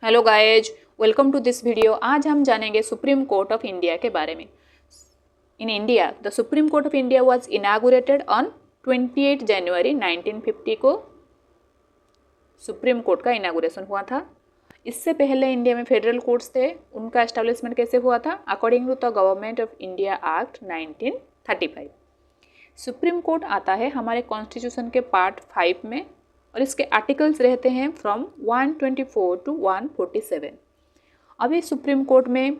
Hello guys, welcome to this video. आज हम जानेंगे सुप्रीम कोर्ट ऑफ इंडिया के बारे में। In India the supreme court of India was inaugurated on 28 जनवरी 1950 को सुप्रीम कोर्ट का इनागुरेशन हुआ था। इससे पहले इंडिया में फेडरल कोर्ट्स थे, उनका एस्टेब्लिशमेंट कैसे हुआ था? According to the government of India act 1935। Supreme court आता है हमारे कॉन्स्टिट्यूशन के पार्ट 5 में और इसके आर्टिकल्स रहते हैं फ्रॉम 124 टू 147। अभी सुप्रीम कोर्ट में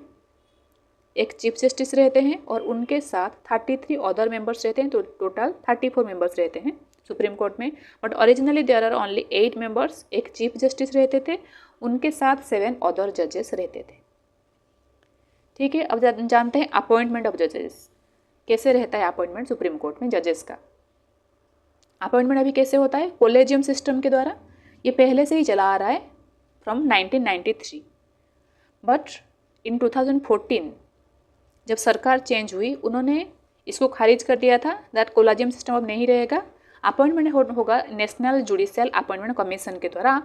एक चीफ जस्टिस रहते हैं और उनके साथ 33 अदर मेंबर्स रहते हैं, तो टोटल 34 मेंबर्स रहते हैं सुप्रीम कोर्ट में। But originally there are only 8 members. एक चीफ जस्टिस रहते थे, उनके साथ 7 अदर जजेस रहते थे। ठीक है, अब जानते हैं अपॉइंटमेंट ऑफ जजेस कैसे रहता है। अपॉइंटमेंट सुप्रीम कोर्ट में जजेस का अपॉइंटमेंट अभी कैसे होता है? कोलेजियम सिस्टम के द्वारा। ये पहले से ही चला आ रहा है फ्रॉम 1993, बट इन 2014 जब सरकार चेंज हुई, उन्होंने इसको खारिज कर दिया था दैट कोलेजियम सिस्टम अब नहीं रहेगा। अपॉइंटमेंट होगा नेशनल जुडिशियल अपॉइंटमेंट कमीशन के द्वारा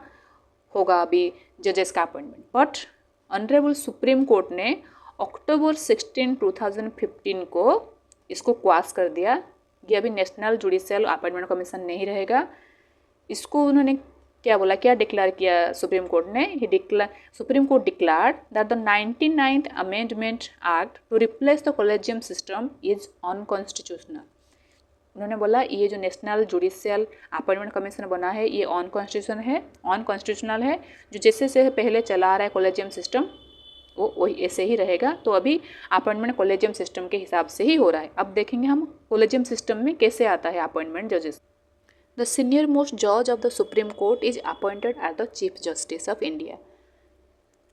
होगा अभी जजेस का appointment. But honourable supreme court ने अक्टूबर 16, 2015 को इसको क्वाश कर दिया कि अभी नेशनल जुडिशियल अपॉइंटमेंट कमीशन नहीं रहेगा। इसको उन्होंने क्या बोला, क्या डिक्लेयर किया सुप्रीम कोर्ट ने? Supreme court declared that the 99th amendment act to replace the collegium system is unconstitutional. उन्होंने बोला ये जो नेशनल जुडिशियल अपॉइंटमेंट कमीशन बना है ये अनकॉन्स्टिट्यूशनल है। जो जैसे से पहले चला आ रहा है कोलेजियम सिस्टम वो वही ऐसे ही रहेगा। तो अभी अपॉइंटमेंट कोलेजियम सिस्टम के हिसाब से ही हो रहा है। अब देखेंगे हम कोलेजियम सिस्टम में कैसे आता है अपॉइंटमेंट जजेस। द सीनियर मोस्ट जज of the supreme court is appointed as the chief justice of India.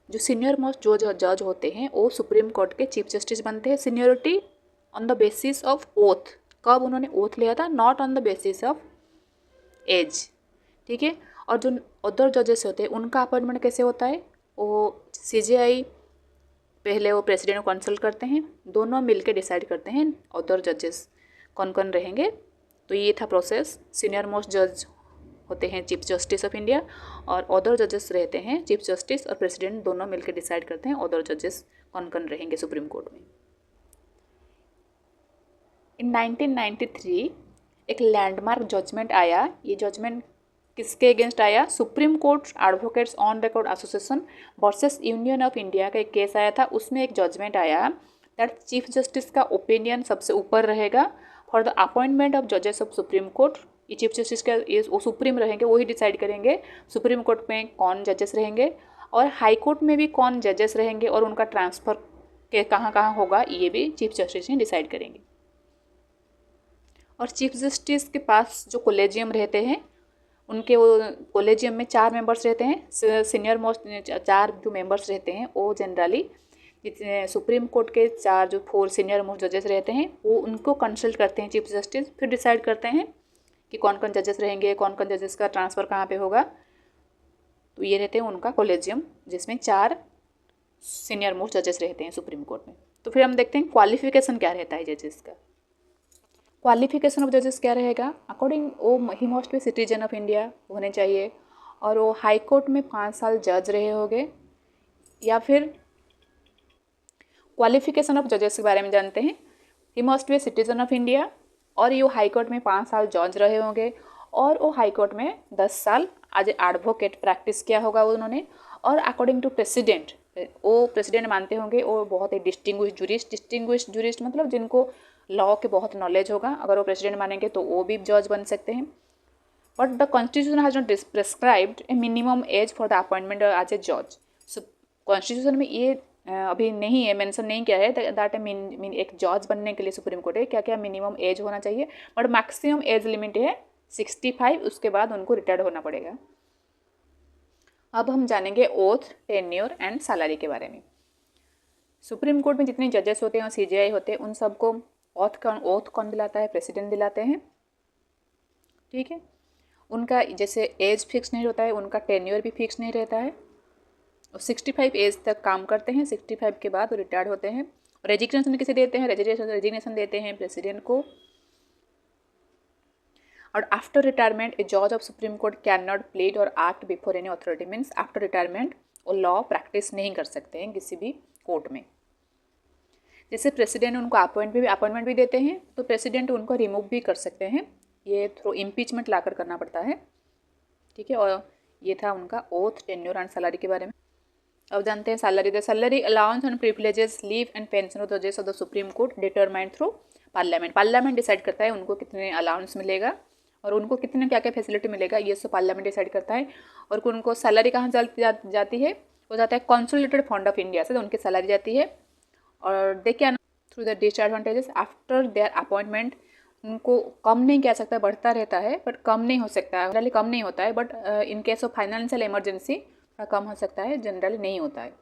जो सीनियर मोस्ट जो जज होते हैं वो सुप्रीम कोर्ट के चीफ जस्टिस बनते हैं। Seniority on the basis of oath. कब उन्होंने ओथ लिया था? Not on the basis of age. ठीक है, और जो अदर जजेस होते हैं उनका अपॉइंटमेंट कैसे होता है? वो CJI पहले वो प्रेसिडेंट को कंसल्ट करते हैं, दोनों मिलकर डिसाइड करते हैं अदर जजेस कौन कौन रहेंगे। तो ये था प्रोसेस। सीनियर मोस्ट जज होते हैं चीफ जस्टिस ऑफ इंडिया और अदर जजेस रहते हैं चीफ जस्टिस और प्रेसिडेंट दोनों मिलकर डिसाइड करते हैं अदर जजेस कौन कौन रहेंगे सुप्रीम कोर्ट में। इन 1993 एक लैंडमार्क जजमेंट आया। ये जजमेंट किसके अगेंस्ट आया? Supreme court advocates on record association versus union of India का एक केस आया था। उसमें एक जजमेंट आया दैट चीफ जस्टिस का ओपिनियन सबसे ऊपर रहेगा फॉर द अपॉइंटमेंट ऑफ जजेस ऑफ सुप्रीम कोर्ट। ये चीफ जस्टिस का वो सुप्रीम रहेंगे, वही डिसाइड करेंगे सुप्रीम कोर्ट में कौन जजेस रहेंगे और हाई कोर्ट में भी कौन जजेस रहेंगे और उनका ट्रांसफ़र के कहाँ होगा ये भी चीफ जस्टिस ही डिसाइड करेंगे। और चीफ जस्टिस के पास जो कोलेजियम रहते हैं उनके वो कोलेजियम में 4 मेंबर्स रहते हैं। सीनियर मोस्ट 4 जो मेंबर्स रहते हैं वो जनरली सुप्रीम कोर्ट के 4 सीनियर मोस्ट जजेस रहते हैं वो उनको कंसल्ट करते हैं चीफ जस्टिस, फिर डिसाइड करते हैं कि कौन कौन जजेस रहेंगे, कौन कौन जजेस का ट्रांसफ़र कहाँ पे होगा। तो ये रहते हैं उनका कोलेजियम जिसमें 4 सीनियर मोस्ट जजेस रहते हैं सुप्रीम कोर्ट में। तो फिर हम देखते हैं क्वालिफिकेशन क्या रहता है जजेस का। क्वालिफिकेशन ऑफ जजेस क्या रहेगा? अकॉर्डिंग वो he must be citizen of India होने चाहिए और वो हाई कोर्ट में 5 साल जज रहे होंगे। या फिर क्वालिफिकेशन ऑफ जजेस के बारे में जानते हैं। He must be citizen of India और ये हाई कोर्ट में 5 साल जज रहे होंगे और वो हाई कोर्ट में 10 साल एज एडवोकेट प्रैक्टिस किया होगा उन्होंने। और अकॉर्डिंग टू प्रेसिडेंट, वो प्रेसिडेंट मानते होंगे वो बहुत ही डिस्टिंग्विश्ड जूरिस्ट मतलब जिनको लॉ के बहुत नॉलेज होगा। अगर वो प्रेसिडेंट मानेंगे तो वो भी जज बन सकते हैं। But the constitution has not prescribed a minimum age for the appointment as a जज। कॉन्स्टिट्यूशन में ये अभी नहीं है, मेंशन नहीं किया है दैट एक जज बनने के लिए सुप्रीम कोर्ट है क्या क्या मिनिमम एज होना चाहिए। बट मैक्सिमम एज लिमिट है 65, उसके बाद उनको रिटायर्ड होना पड़ेगा। अब हम जानेंगे ओथ, टेन्योर एंड सैलरी के बारे में। सुप्रीम कोर्ट में जितने जजेस होते हैं और CJI होते हैं उन सबको ओथ कौन दिलाता है? प्रेसिडेंट दिलाते हैं। ठीक है, उनका जैसे एज फिक्स नहीं होता है, उनका टेन्योर भी फिक्स नहीं रहता है। और 65 एज तक काम करते हैं, 65 के बाद वो रिटायर्ड होते हैं। रेजिग्नेशन किसे देते हैं? रेजिग्नेशन देते हैं प्रेसिडेंट को। और आफ्टर रिटायरमेंट ए जज of supreme court can not plead और act before any authority, means after retirement वो लॉ प्रैक्टिस नहीं कर सकते हैं किसी भी कोर्ट में। जैसे प्रेसिडेंट उनको अपॉइंटमेंट भी देते हैं, तो प्रेसिडेंट उनको रिमूव भी कर सकते हैं, ये थ्रू इम्पीचमेंट लाकर करना पड़ता है, ठीक है। और ये था उनका ओथ, टेन्योर एंड सैलरी के बारे में। अब जानते हैं salary. The salary allowance and privileges, leave and pension of the जजेस of the supreme court determined through parliament. Parliament decide करता है उनको कितने अलाउंस मिलेगा और उनको कितने क्या क्या फैसिलिटी मिलेगा, ये सब पार्लियामेंट डिसाइड करता है। और उनको सैलरी कहाँ जाती है, वो जाता है कंसोलिडेटेड फंड ऑफ इंडिया से, तो उनकी सैलरी जाती है। और they can through the disadvantages after their appointment, उनको कम नहीं कह सकता, बढ़ता रहता है बट कम नहीं हो सकता है, जनरली कम नहीं होता है, but in case of financial emergency थोड़ा कम हो सकता है, जनरली नहीं होता है।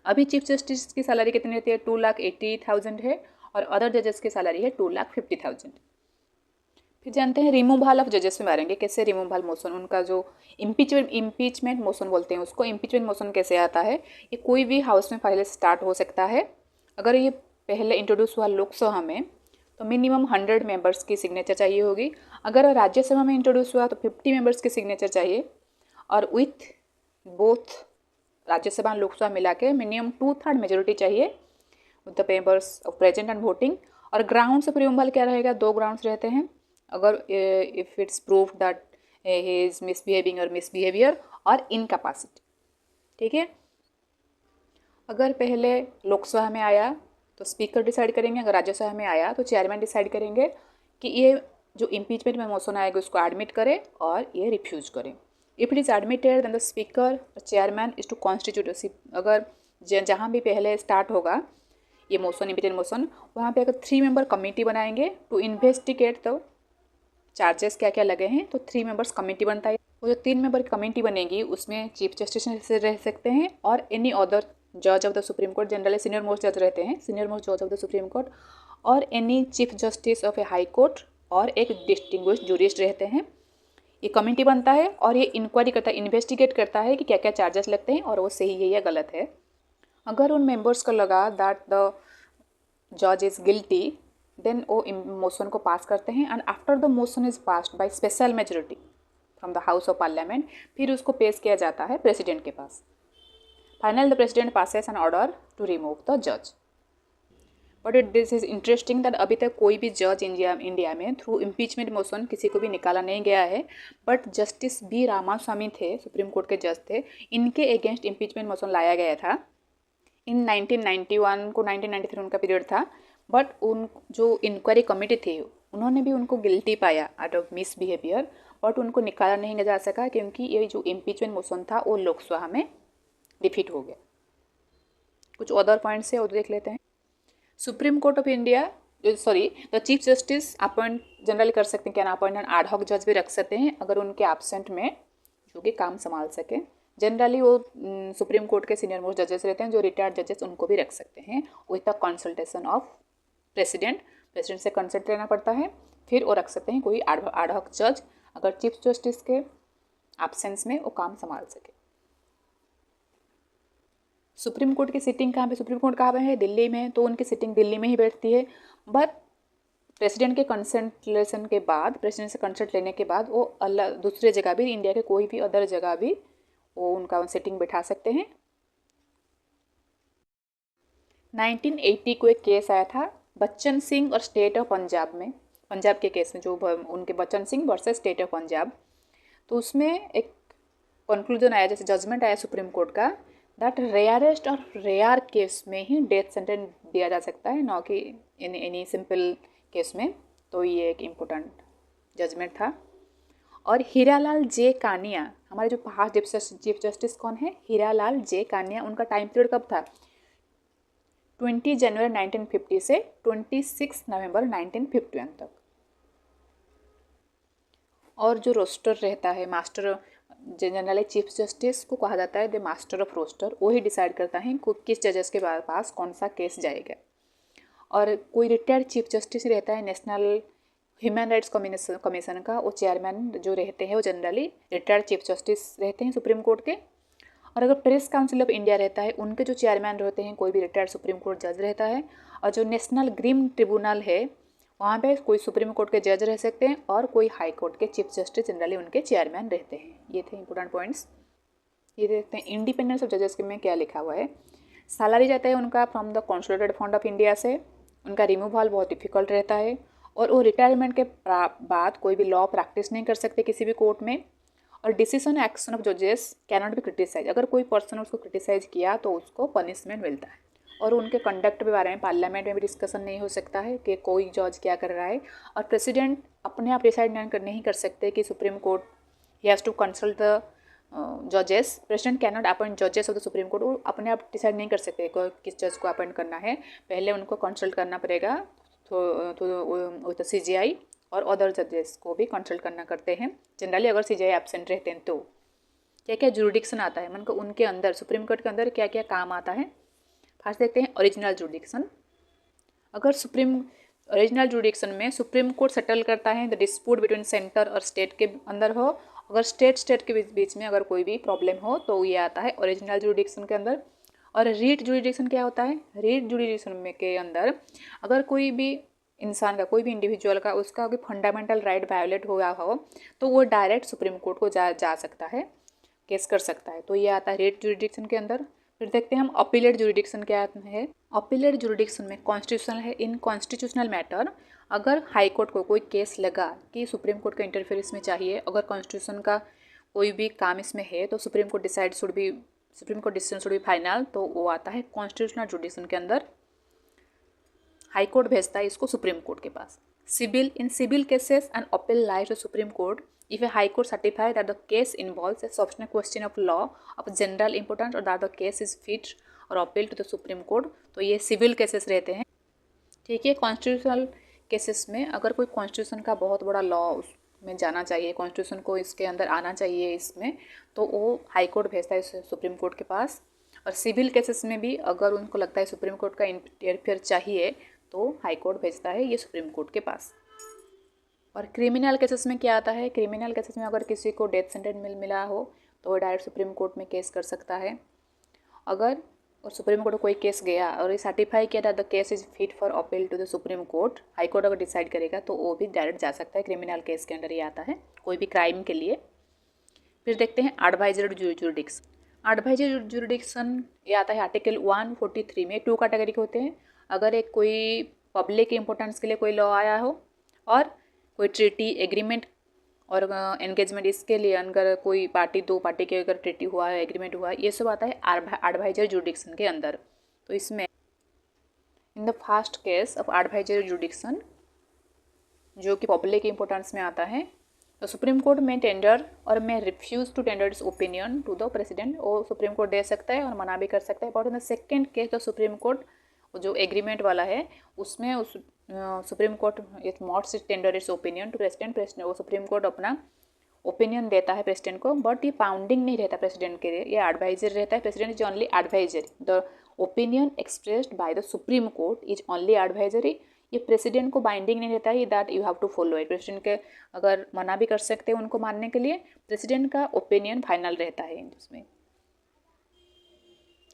अभी चीफ जस्टिस की सैलरी कितनी रहती है, 2,80,000 है, और अदर जजेस की सैलरी है 2,50,000। फिर जानते हैं रिमूवल ऑफ जजेस में मारेंगे, कैसे रिमूवल मोशन, उनका जो इम्पीचमेंट मोशन बोलते हैं उसको, इम्पीचमेंट मोशन कैसे आता है। ये कोई भी हाउस में पहले स्टार्ट हो सकता है। अगर ये पहले इंट्रोड्यूस हुआ लोकसभा में तो मिनिमम 100 मेंबर्स की सिग्नेचर चाहिए होगी। अगर राज्यसभा में इंट्रोड्यूस हुआ तो 50 मेंबर्स की सिग्नेचर चाहिए, और विथ बोथ राज्यसभा और लोकसभा मिला के मिनिमम 2/3 मेजोरिटी चाहिए with the members of present and voting. और ग्राउंड्स ऑफ रिमूवल क्या रहेगा, 2 ग्राउंड्स रहते हैं। अगर if it's proof that he is misbehaving और मिसबिहेवियर और इनकैपेसिटी, ठीक है। अगर पहले लोकसभा में आया तो स्पीकर डिसाइड करेंगे, अगर राज्यसभा में आया तो चेयरमैन डिसाइड करेंगे कि ये जो इम्पीचमेंट में मोशन आएगा उसको एडमिट करे और ये रिफ्यूज करें। If it is admitted then the speaker chairman is to constitute, अगर जहाँ भी पहले स्टार्ट होगा ये मोशन, इम्पीचमेंट मोशन, वहाँ पे अगर 3 मेंबर कमेटी बनाएंगे टू इन्वेस्टिगेट तो चार्जेस क्या क्या लगे हैं, तो 3 मेंबर्स कमेटी बनता है। वो जो 3 मेंबर कमेटी बनेगी उसमें चीफ जस्टिस रह सकते हैं और एनी अदर जज of the supreme court, generally senior most जज रहते हैं, सीनियर मोस्ट जज ऑफ द सुप्रीम कोर्ट, और any chief justice of A high court, और एक डिस्टिंग्विश्ड जूरिस्ट रहते हैं। ये कमेटी बनता है और ये इंक्वायरी करता है, इन्वेस्टिगेट करता है कि क्या क्या चार्जेस लगते हैं और वो सही है या गलत है। अगर उन मेंबर्स को लगा दैट द जज इज़ गिल्टी, देन वो मोशन को पास करते हैं, and after the motion is passed by special majority from the house of parliament, फिर उसको पेश किया जाता है प्रेसिडेंट के पास। Final the president passes an order to remove the जज। But this is interesting that अभी तक कोई भी जज इंडिया में थ्रू इम्पीचमेंट मोशन किसी को भी निकाला नहीं गया है, बट जस्टिस बी रामास्वामी थे, सुप्रीम कोर्ट के जज थे, इनके अगेंस्ट इम्पीचमेंट मोशन लाया गया था इन 1991 को 1993 उनका पीरियड था। बट उन जो इंक्वायरी कमेटी थी उन्होंने भी उनको गिल्टी पाया आउट ऑफ मिसबिहेवियर, बट उनको निकाला नहीं जा सका क्योंकि ये जो इम्पीचमेंट मोशन था वो लोकसभा में डिफीट हो गया। कुछ अदर पॉइंट्स है वो देख लेते हैं। Supreme court of India the chief justice appoint generally कर सकते हैं, can appoint and ad hoc जज भी रख सकते हैं अगर उनके एब्सेंट में जो कि काम संभाल सके। जनरली वो सुप्रीम कोर्ट के सीनियर मोस्ट जजेस रहते हैं, जो रिटायर्ड जजेस उनको भी रख सकते हैं with the consultation of president से कंसल्ट लेना पड़ता है, फिर वो रख सकते हैं कोई एड हॉक जज अगर चीफ जस्टिस के एब्सेंस में वो काम संभाल सके। सुप्रीम कोर्ट की सिटिंग कहाँ पे, सुप्रीम कोर्ट कहाँ पे है, दिल्ली में, तो उनकी सिटिंग दिल्ली में ही बैठती है। बट प्रेसिडेंट के कंसल्टेशन के बाद, प्रेसिडेंट से कंसल्ट लेने के बाद वो अलग दूसरे जगह भी, इंडिया के कोई भी अदर जगह भी वो उनका सिटिंग बैठा सकते हैं। 1980 को एक केस आया था बच्चन सिंह और स्टेट ऑफ पंजाब में, पंजाब के केस में, जो उनके Bachchan Singh versus state of Punjab, तो उसमें एक कंक्लूजन आया, जैसे जजमेंट आया सुप्रीम कोर्ट का, दैट रेयरेस्ट और रेयर केस में ही डेथ सेंटेंस दिया जा सकता है, ना कि इन एनी सिंपल केस में। तो ये एक इम्पोर्टेंट जजमेंट था। और हीरालाल जे कानिया, हमारे जो पास्ट चीफ जस्टिस कौन है, हीरालाल जे कानिया, उनका टाइम पीरियड कब था, 20 जनवरी 1950 से 26 नवंबर 1951 तक। और जो रोस्टर रहता है, मास्टर, जनरली चीफ जस्टिस को कहा जाता है द मास्टर ऑफ रोस्टर, वो ही डिसाइड करता है किस जजेस के पास कौन सा केस जाएगा। और कोई रिटायर्ड चीफ जस्टिस रहता है नेशनल ह्यूमन राइट्स कमीशन का, वो चेयरमैन जो रहते हैं वो जनरली रिटायर्ड चीफ जस्टिस रहते हैं सुप्रीम कोर्ट के। और अगर प्रेस काउंसिल ऑफ इंडिया रहता है, उनके जो चेयरमैन रहते हैं कोई भी रिटायर्ड सुप्रीम कोर्ट जज रहता है। और जो नेशनल ग्रीन ट्रिब्यूनल है वहाँ पे कोई सुप्रीम कोर्ट के जज रह सकते हैं और कोई हाई कोर्ट के चीफ जस्टिस जनरली उनके चेयरमैन रहते हैं। ये थे इंपॉर्टेंट पॉइंट्स। ये देखते हैं इंडिपेंडेंस ऑफ जजेस में क्या लिखा हुआ है। सैलरी जाता है उनका from the consolidated fund of India से। उनका रिमूवल बहुत डिफिकल्ट रहता है और वो रिटायरमेंट के बाद कोई भी लॉ प्रैक्टिस नहीं कर सकते किसी भी कोर्ट में। और डिसीजन एक्शन ऑफ जजेस कैन नॉट बी क्रिटिसाइज। अगर कोई पर्सन उसको क्रिटिसाइज किया तो उसको पनिशमेंट मिलता है। और उनके कंडक्ट के बारे में पार्लियामेंट में भी डिस्कशन नहीं हो सकता है कि कोई जज क्या कर रहा है। और प्रेसिडेंट अपने आप डिसाइड नहीं कर सकते कि सुप्रीम कोर्ट ही हैज़ टू कंसल्ट द जजेस। प्रेसिडेंट कैन नॉट अपॉइंट जजेस ऑफ द सुप्रीम कोर्ट। वो अपने आप डिसाइड नहीं कर सकते किस जज को अपॉइंट करना है, पहले उनको कंसल्ट करना पड़ेगा तो CJI और अदर जजेस को भी कंसल्ट करना करते हैं जनरली। अगर CJI एब्सेंट रहते हैं तो क्या क्या जुरिडिक्शन आता है मतलब उनके अंदर, सुप्रीम कोर्ट के अंदर क्या क्या काम आता है। फर्स्ट देखते हैं ओरिजिनल जुरिडिक्शन। अगर ओरिजिनल जुरिडिक्शन में सुप्रीम कोर्ट सेटल करता है द डिस्प्यूट बिटवीन सेंटर और स्टेट के अंदर हो। अगर स्टेट के बीच में अगर कोई भी प्रॉब्लम हो तो ये आता है ओरिजिनल जुरिडिक्शन के अंदर। और रीट जुरिडिक्शन क्या होता है? रीट जुरिडिक्शन में के अंदर अगर कोई भी इंसान का, कोई भी इंडिविजुअल का, उसका कोई फंडामेंटल राइट वायोलेट हुआ हो तो वो डायरेक्ट सुप्रीम कोर्ट को जा सकता है, केस कर सकता है। तो ये आता है रीट जुरिडिक्शन के अंदर। फिर देखते हैं हम अपीलेट जुरिडिक्शन क्या है। अपीलेट जुरिडिक्शन में कॉन्स्टिट्यूशनल है। इन कॉन्स्टिट्यूशनल मैटर अगर हाई कोर्ट को कोई केस लगा कि सुप्रीम कोर्ट का इंटरफेरेंस में चाहिए, अगर कॉन्स्टिट्यूशन का कोई भी काम इसमें है तो supreme court decision should be final, तो वो आता है कॉन्स्टिट्यूशनल जुरिडिक्शन के अंदर। हाई कोर्ट भेजता है इसको सुप्रीम कोर्ट के पास। In civil cases and appeal lies to supreme court if a high court certify that the case involves a substantive question of law of general importance or that the case is fit or appeal to the supreme court, तो ये civil cases रहते हैं। ठीक है, constitutional cases में अगर कोई constitution का बहुत बड़ा लॉ उसमें जाना चाहिए, कॉन्स्टिट्यूशन को इसके अंदर आना चाहिए इसमें, तो वो हाई कोर्ट भेजता है सुप्रीम कोर्ट के पास। और सिविल केसेस में भी अगर उनको लगता है सुप्रीम कोर्ट का इंटरफेयर चाहिए तो हाई कोर्ट भेजता है ये सुप्रीम कोर्ट के पास। और क्रिमिनल केसेस में क्या आता है? क्रिमिनल केसेस में अगर किसी को डेथ सेंटेंस मिला हो तो वो डायरेक्ट सुप्रीम कोर्ट में केस कर सकता है। अगर और सुप्रीम कोर्ट को कोई केस गया और ये सर्टिफाई किया था the case is fit for appeal to the supreme court, high court अगर डिसाइड करेगा तो वो भी डायरेक्ट जा सकता है। क्रिमिनल केस के अंदर ये आता है, कोई भी क्राइम के लिए। फिर देखते हैं एडवाइजरी जुरिडिक्शन। एडवाइजरी जुरिडिक्शन ये आता है आर्टिकल 143 में। 2 कैटेगरी के होते हैं। अगर एक कोई पब्लिक इंपॉर्टेंस के लिए कोई लॉ आया हो और कोई ट्रीटी, एग्रीमेंट और एंगेजमेंट, इसके लिए अगर कोई पार्टी, 2 पार्टी के अगर ट्रीटी हुआ है, एग्रीमेंट हुआ है, ये सब आता है एडवाइजरी जुरिडिक्शन के अंदर। तो इसमें in the first case of advisory jurisdiction जो कि पब्लिक इंपॉर्टेंस में आता है, तो सुप्रीम कोर्ट में टेंडर और में refuse to tender its opinion to the president, वो सुप्रीम कोर्ट दे सकता है और मना भी कर सकता है। But in the second case the supreme court जो एग्रीमेंट वाला है उसमें उस supreme court it not tender its opinion to president, वो सुप्रीम कोर्ट अपना ओपिनियन देता है प्रेसिडेंट को, बट ये बाउंडिंग नहीं रहता प्रेसिडेंट के लिए, ये एडवाइजर रहता है। President is only advisory. The opinion expressed by the supreme court is only advisory. ये प्रेसिडेंट को बाइंडिंग नहीं रहता है that you have to follow it. President के अगर मना भी कर सकते हैं उनको मानने के लिए, प्रेसिडेंट का ओपिनियन फाइनल रहता है उसमें।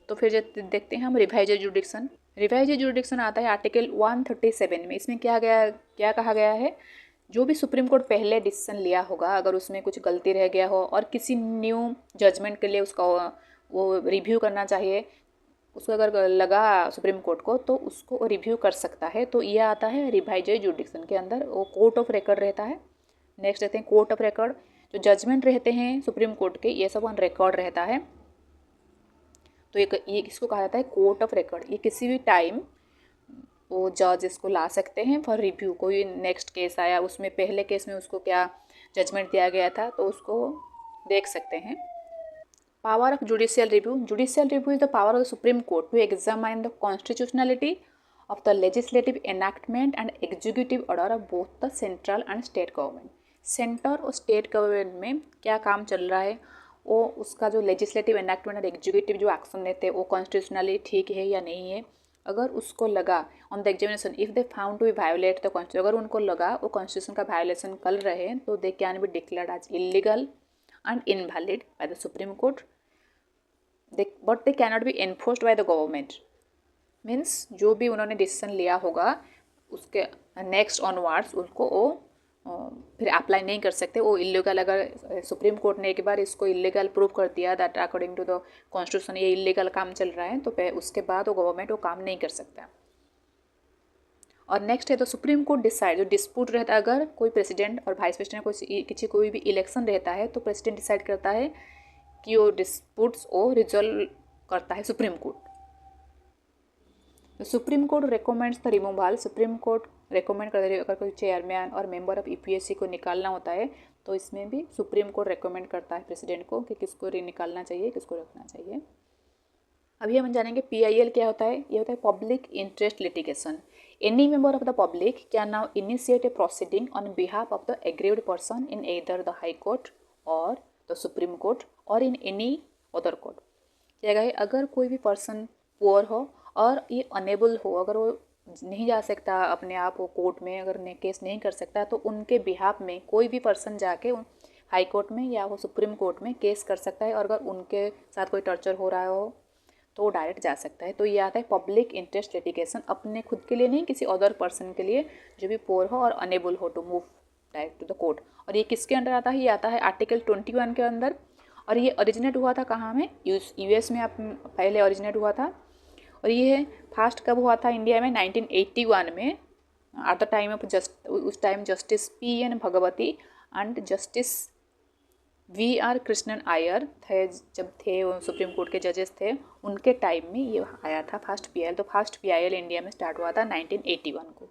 तो फिर देखते हैं हम रिवाइजरी जुरिडिक्शन। रिवाइजरी जुरिडिक्शन आता है आर्टिकल 137 में। इसमें क्या कहा गया है? जो भी सुप्रीम कोर्ट पहले डिसीजन लिया होगा, अगर उसमें कुछ गलती रह गया हो और किसी न्यू जजमेंट के लिए उसका वो रिव्यू करना चाहिए, उसको अगर लगा सुप्रीम कोर्ट को तो उसको रिव्यू कर सकता है। तो यह आता है रिवाइजरी जुरिडिक्शन के अंदर। वो कोर्ट ऑफ रिकॉर्ड रहता है। नेक्स्ट रहते हैं कोर्ट ऑफ रिकॉर्ड। जो जजमेंट रहते हैं सुप्रीम कोर्ट के, ये सब ऑन रिकॉर्ड रहता है। तो ये इसको कहा जाता है कोर्ट ऑफ रिकॉर्ड। ये किसी भी टाइम वो जज इसको ला सकते हैं फॉर रिव्यू। कोई नेक्स्ट केस आया, उसमें पहले केस में उसको क्या जजमेंट दिया गया था तो उसको देख सकते हैं। Power of judicial review. Judicial review is the power of the supreme Court to examine the constitutionality of the legislative enactment and executive order of both the central and state government. Centre और state government में क्या काम चल रहा है, वो उसका जो लेजिस्लेटिव एनैक्टमेंट और एग्जीक्यूटिव जो एक्शन लेते हैं वो कॉन्स्टिट्यूशनली ठीक है या नहीं है। अगर उसको लगा on the examination if they found to be violate the constitution, अगर उनको लगा वो कॉन्स्टिट्यूशन का वायोलेशन कर रहे हैं तो they can be declared as illegal and invalid by the supreme Court, but they can not be enforced by the government. Means जो भी उन्होंने डिसीजन लिया होगा उसके नेक्स्ट ऑनवर्ड्स उसको वो फिर अप्लाई नहीं कर सकते। वो इलीगल, अगर सुप्रीम कोर्ट ने एक बार इसको इलीगल प्रूव कर दिया that according to the constitution ये इलीगल काम चल रहा है, तो उसके बाद वो गवर्नमेंट वो काम नहीं कर सकता। और नेक्स्ट है तो सुप्रीम कोर्ट डिसाइड, जो डिस्प्यूट रहता है, अगर कोई प्रेसिडेंट और वाइस प्रेसिडेंट कोई भी इलेक्शन रहता है तो प्रेसिडेंट डिसाइड करता है कि वो डिस्प्यूट्स को रिजॉल्व करता है supreme court. Supreme court recommends the removal, supreme court recommend करता है अगर कोई चेयरमैन और मेंबर ऑफ यूपीएससी को निकालना होता है तो इसमें भी सुप्रीम कोर्ट रिकमेंड करता है प्रेसिडेंट को कि किसको निकालना चाहिए, किसको रखना चाहिए। अभी हम जानेंगे पीआईएल क्या होता है। ये होता है public interest litigation. Any member of the public can now initiate A proceeding on behalf of the aggrieved person in either the high court और द सुप्रीम कोर्ट और इन एनी अदर कोर्ट। क्या है, अगर कोई भी person poor हो और ये अनेबल हो, अगर वो नहीं जा सकता अपने आप वो कोर्ट में, अगर केस नहीं कर सकता, तो उनके बिहाफ में कोई भी पर्सन जाके हाई कोर्ट में या वो सुप्रीम कोर्ट में केस कर सकता है। और अगर उनके साथ कोई टॉर्चर हो रहा हो तो वो डायरेक्ट जा सकता है। तो ये आता है पब्लिक इंटरेस्ट लिटिगेशन, अपने खुद के लिए नहीं, किसी अदर पर्सन के लिए जो भी पुअर हो और अनेबल हो to move direct to the court. और ये किसके अंडर आता है, ये आता है आर्टिकल 21 के अंदर। और ये ओरिजिनेट हुआ था कहाँ में, यूएस में आप पहले ओरिजिनेट हुआ था। और ये है फर्स्ट कब हुआ था इंडिया में, 1981 में, एट द टाइम ऑफ उस time justice P N. Bhagwati and justice V R. Krishnan Iyer थे, जब थे वो सुप्रीम कोर्ट के जजेस थे, उनके टाइम में ये आया था फर्स्ट पीआईएल। तो फर्स्ट पीआईएल इंडिया में स्टार्ट हुआ था 1981 को।